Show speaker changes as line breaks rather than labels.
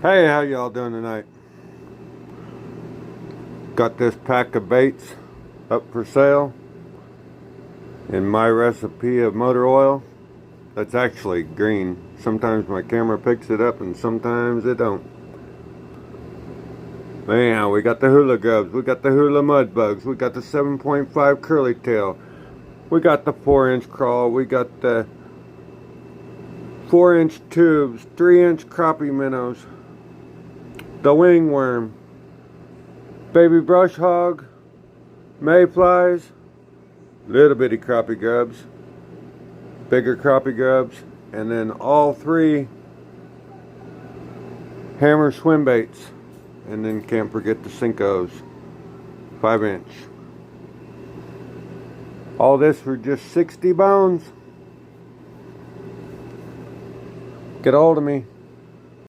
Hey, how y'all doing tonight? Got this pack of baits up for sale in my recipe of motor oil. That's actually green. Sometimes my camera picks it up and sometimes it don't. Anyhow, we got the hula grubs, we got the hula mud bugs, we got the 7.5 curly tail, we got the 4-inch crawl, we got the 4-inch tubes, 3-inch crappie minnows, the wingworm, baby brush hog, mayflies, little bitty crappie grubs, bigger crappie grubs, and then all 3 hammer swim baits. And then can't forget the Senkos, 5-inch. All this for just 60 bones. Get a hold of me.